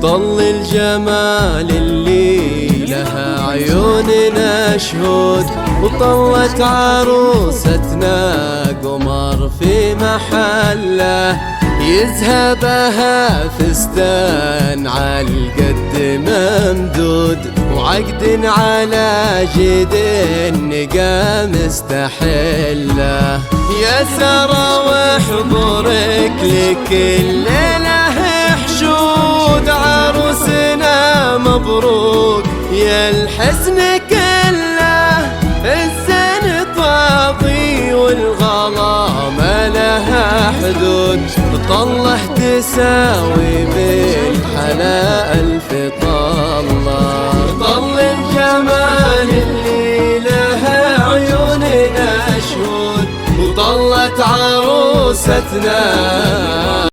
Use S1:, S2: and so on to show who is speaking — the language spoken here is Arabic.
S1: وطل الجمال اللي لها عيوننا شهود، وطلت عروستنا قمر في محله، يذهبها فستان عالقد ممدود، وعقد على جد النقا مستحله. يا سارة وحضورك لكل ليلة حشود، عروسنا مبروك يا الحسن كله، الزين طاضي والغلا ما لها حدود، طله تساوي بالحلا ألف طله. طل الجمال اللي لها عيوننا شهود، وطلت عروستنا